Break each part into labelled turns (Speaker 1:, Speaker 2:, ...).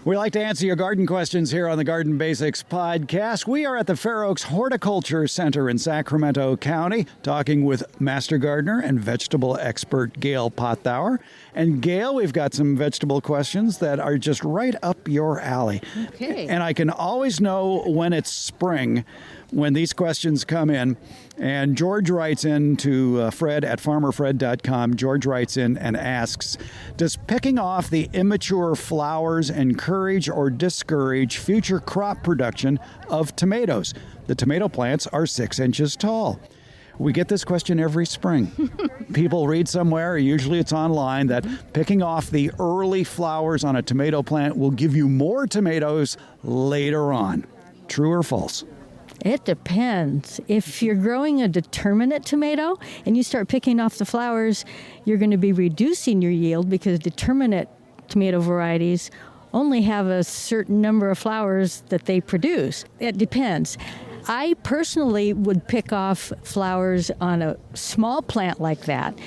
Speaker 1: We like to answer your garden questions here on the Garden Basics podcast. We are at the Fair Oaks Horticulture Center in Sacramento County, talking with Master Gardener and vegetable expert Gail Pothour. And Gail, we've got some vegetable questions that are just right up your alley.
Speaker 2: Okay.
Speaker 1: And I can always know when it's spring when these questions come in. And George writes in to Fred at farmerfred.com. George writes in and asks, does picking off the immature flowers encourage or discourage future crop production of tomatoes? The tomato plants are 6 inches tall. We get this question every spring. People read somewhere, usually it's online, that picking off the early flowers on a tomato plant will give you more tomatoes later on. True or false?
Speaker 2: It depends. If you're growing a determinate tomato and you start picking off the flowers, you're going to be reducing your yield because determinate tomato varieties only have a certain number of flowers that they produce. It depends. I personally would pick off flowers on a small plant like that.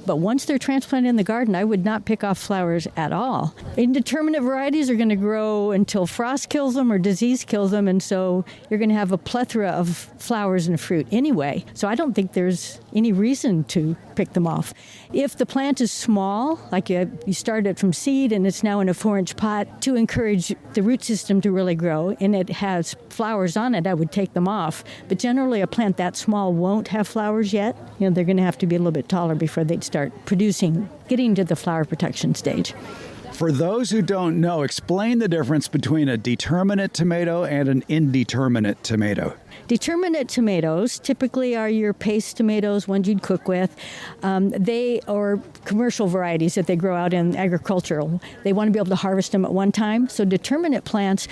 Speaker 2: But once they're transplanted in the garden, I would not pick off flowers at all. Indeterminate varieties are going to grow until frost kills them or disease kills them, and so you're going to have a plethora of flowers and fruit anyway. So I don't think there's any reason to pick them off. If the plant is small, like you started it from seed and it's now in a 4-inch pot, to encourage the root system to really grow, and it has flowers on it, I would take them off. But generally, a plant that small won't have flowers yet. They're going to have to be a little bit taller before they'd start producing, getting to the flower protection stage.
Speaker 1: For those who don't know, explain the difference between a determinate tomato and an indeterminate tomato.
Speaker 2: Determinate tomatoes typically are your paste tomatoes, ones you'd cook with. They are commercial varieties that they grow out in agricultural. They want to be able to harvest them at one time. So determinate plants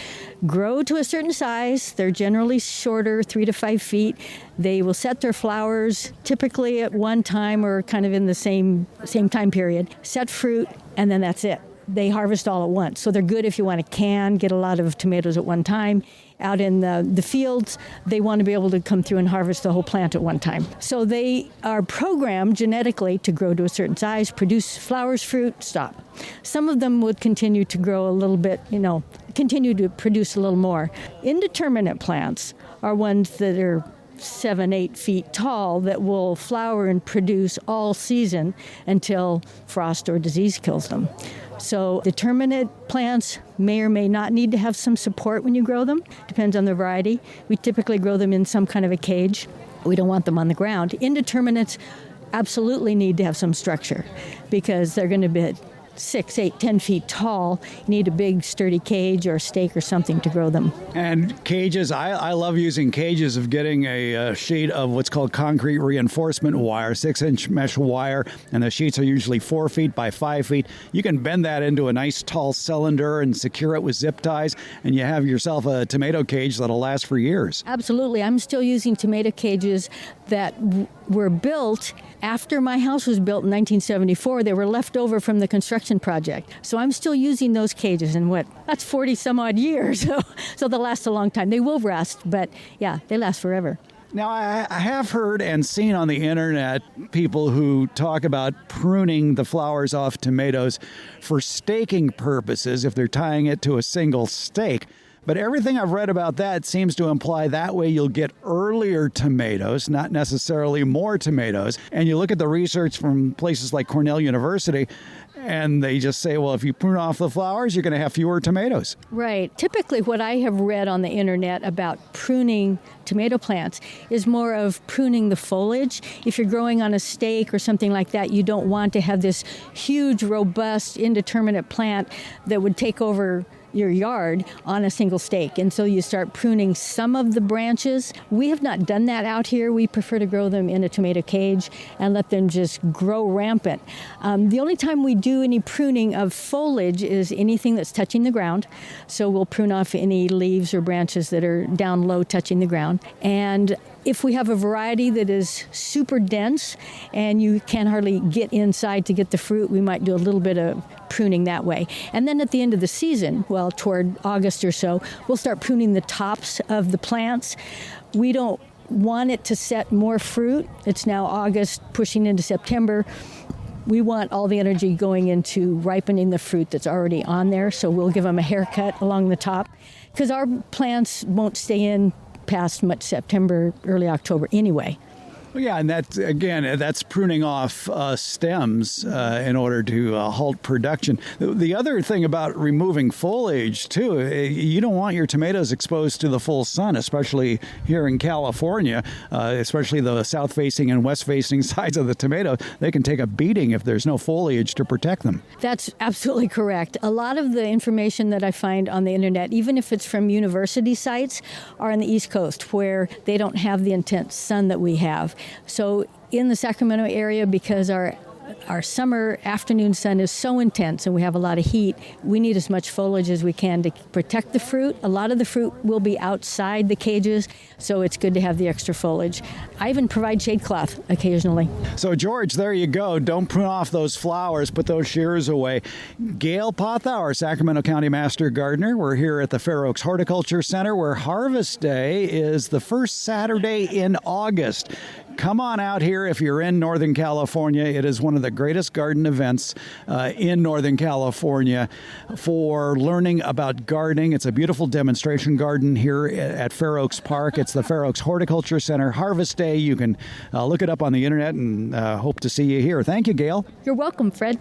Speaker 2: grow to a certain size. They're generally shorter, 3 to 5 feet. They will set their flowers typically at one time or kind of in the same time period, set fruit, and then that's it. They harvest all at once. So they're good if you want to get a lot of tomatoes at one time. Out in the fields, they want to be able to come through and harvest the whole plant at one time. So they are programmed genetically to grow to a certain size, produce flowers, fruit, stop. Some of them would continue to grow a little bit, continue to produce a little more. Indeterminate plants are ones that are 7, 8 feet tall that will flower and produce all season until frost or disease kills them. So determinate plants may or may not need to have some support when you grow them. Depends on the variety. We typically grow them in some kind of a cage. We don't want them on the ground. Indeterminates absolutely need to have some structure because they're going to be 6, 8, 10 feet tall. You need a big sturdy cage or a stake or something to grow them.
Speaker 1: And cages, I love using cages of getting a sheet of what's called concrete reinforcement wire, 6-inch mesh wire, and the sheets are usually 4 feet by 5 feet. You can bend that into a nice tall cylinder and secure it with zip ties, and you have yourself a tomato cage that'll last for years.
Speaker 2: Absolutely. I'm still using tomato cages that were built after my house was built in 1974. They were left over from the construction project. So I'm still using those cages in that's 40 some odd years. So they'll last a long time. They will rust, but yeah, they last forever.
Speaker 1: Now, I have heard and seen on the internet people who talk about pruning the flowers off tomatoes for staking purposes if they're tying it to a single stake. But everything I've read about that seems to imply that way you'll get earlier tomatoes, not necessarily more tomatoes. And you look at the research from places like Cornell University, and they just say, well, if you prune off the flowers, you're going to have fewer tomatoes.
Speaker 2: Right. Typically, what I have read on the internet about pruning tomato plants is more of pruning the foliage. If you're growing on a stake or something like that, you don't want to have this huge, robust, indeterminate plant that would take over your yard on a single stake. And so you start pruning some of the branches. We have not done that out here. We prefer to grow them in a tomato cage and let them just grow rampant. The only time we do any pruning of foliage is anything that's touching the ground. So we'll prune off any leaves or branches that are down low touching the ground. And if we have a variety that is super dense and you can hardly get inside to get the fruit, we might do a little bit of pruning that way. And then at the end of the season, toward August or so, we'll start pruning the tops of the plants. We don't want it to set more fruit. It's now August, pushing into September. We want all the energy going into ripening the fruit that's already on there, so we'll give them a haircut along the top, because our plants won't stay in past much September, early October anyway.
Speaker 1: Well, yeah, and that's pruning off stems in order to halt production. The other thing about removing foliage, too, you don't want your tomatoes exposed to the full sun, especially here in California, especially the south-facing and west-facing sides of the tomato. They can take a beating if there's no foliage to protect them.
Speaker 2: That's absolutely correct. A lot of the information that I find on the internet, even if it's from university sites, are on the East Coast, where they don't have the intense sun that we have. So in the Sacramento area, because our summer afternoon sun is so intense and we have a lot of heat, we need as much foliage as we can to protect the fruit. A lot of the fruit will be outside the cages, so it's good to have the extra foliage. I even provide shade cloth occasionally.
Speaker 1: So, George, there you go. Don't prune off those flowers. Put those shears away. Gail Pothour, Sacramento County Master Gardener. We're here at the Fair Oaks Horticulture Center, where Harvest Day is the first Saturday in August. Come on out here if you're in Northern California. It is one of the greatest garden events in Northern California for learning about gardening. It's a beautiful demonstration garden here at Fair Oaks Park. It's the Fair Oaks Horticulture Center. Harvest Day. You can look it up on the internet, and hope to see you here. Thank you, Gail.
Speaker 2: You're welcome, Fred.